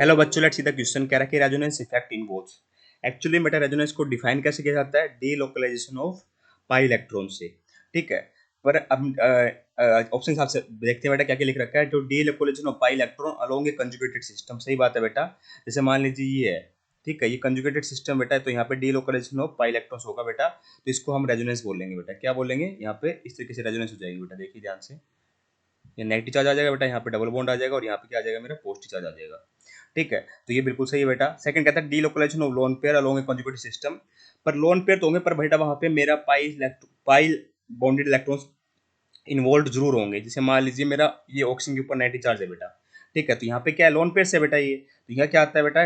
Hello बच्चों, let's see the question. कह रहा है कि resonance effect in both. Actually बेटा रेजोनेंस को डिफाइन कैसे किया जाता है? डीलोकलाइजेशन ऑफ पाई इलेक्ट्रॉन से। ठीक है, पर अब ऑप्शन हिसाब से देखते हैं बेटा क्या क्या लिख रखा है। जो delocalization of pi electron along a conjugated system, सही बात है बेटा। जैसे मान लीजिए ये है, ठीक है, ये कंजुगेटेड सिस्टम बेटा है, तो यहाँ पे डीलोकलाइजेशन ऑफ पाई इलेक्ट्रॉन्स होगा बेटा, तो इसको हम रेजोनेंस बोलेंगे बेटा। क्या बोलेंगे? यहाँ पे इस तरीके से रेजोनेंस हो जाएगी बेटा, देखिए ध्यान से। ये नेगेटिव चार्ज आ जाएगा बेटा, यहाँ पे डबल बॉन्ड आ जाएगा और यहाँ पे क्या आ जाएगा मेरा पॉजिटिव चार्ज आ जाएगा। ठीक है, तो ये बिल्कुल सही है बेटा। सेकंड कहता है delocalization of lone pair along a conjugated system. पर लोन पेयर तो होंगे, पर बेटा वहां पे मेरा पाई बॉन्डेड इलेक्ट्रॉन्स इन्वॉल्व जरूर होंगे। जैसे मान लीजिए मेरा ये ऑक्सीजन के ऊपर नेगेटिव चार्ज है बेटा, ठीक है, तो यहाँ पे क्या है, लोन पेयर से बेटा ये, तो यहाँ क्या आता है बेटा,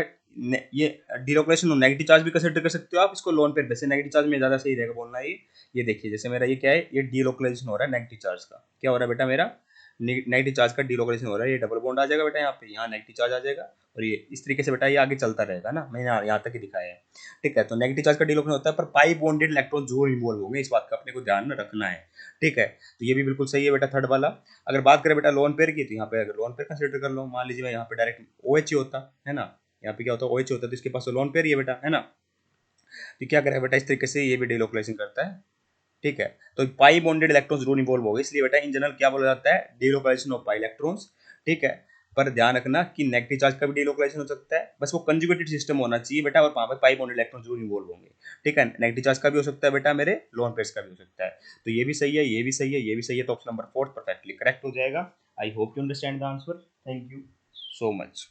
ये डीलोकलाइजेशन नेगेटिव चार्ज भी कंसिडर कर सकते हो आप इसको लोन पेयर, वैसे नेगेटिव चार्ज में ज्यादा सही रहेगा बोलना ये देखिए, जैसे मेरा ये क्या है, ये डीलोकलाइजेशन हो रहा है नेगेटिव चार्ज का। क्या हो रहा है बेटा मेरा? नेगेटिव चार्ज का डीलोकलाइजेशन हो रहा है, ये डबल बॉन्ड आ जाएगा बेटा, यहाँ पे यहाँ नेगेटिव चार्ज आ जाएगा और ये इस तरीके से बेटा ये आगे चलता रहेगा ना, मैंने यहाँ तक ही दिखाया है। ठीक है, तो नेगेटिव चार्ज का डीलोकलाइजेशन होता है, पर पाई बॉन्डेड इलेक्ट्रॉन जरूर इन्वॉल्व होंगे, इस बात का अपने को ध्यान में रखना है। ठीक है, तो ये भी बिल्कुल सही है बेटा थर्ड वाला। अगर बात करें बेटा लोन पेयर की, तो यहाँ पे अगर लोन पेयर कंसिडर कर लो, मान लीजिए मैं यहाँ पे डायरेक्ट ओ एच होता है ना, यहाँ पे क्या होता है, ओ एच होता है, तो इसके पास तो लोन पेयर ही है बेटा, है ना। तो क्या करेगा बेटा, इस तरीके से ये भी डीलोकलाइजेशन करता है। ठीक है, तो पाई बॉन्डेड इलेक्ट्रॉन्स जरूर इन्वॉल्व हो गए, इसलिए बेटा इन जनरल क्या बोला जाता है, डीलोकलाइजेशन ऑफ पाई इलेक्ट्रॉन्स। ठीक है, पर ध्यान रखना कि नेगेटिव चार्ज का भी डीलोकलाइजेशन हो सकता है, बस वो कंजुगेटेड सिस्टम होना चाहिए बेटा, और वहां पे पाई बॉन्डेड इलेक्ट्रॉन जरूर इन्वॉल्व होंगे। ठीक है, नेगेटिव चार्ज का भी हो सकता है बेटा, मेरे लोन पेयर्स का भी हो सकता है। तो ये भी सही है, ये भी सही है, ये भी सही है, तो ऑप्शन नंबर 4 परफेक्टली करेक्ट हो जाएगा। I hope you understand the answer. Thank you so much.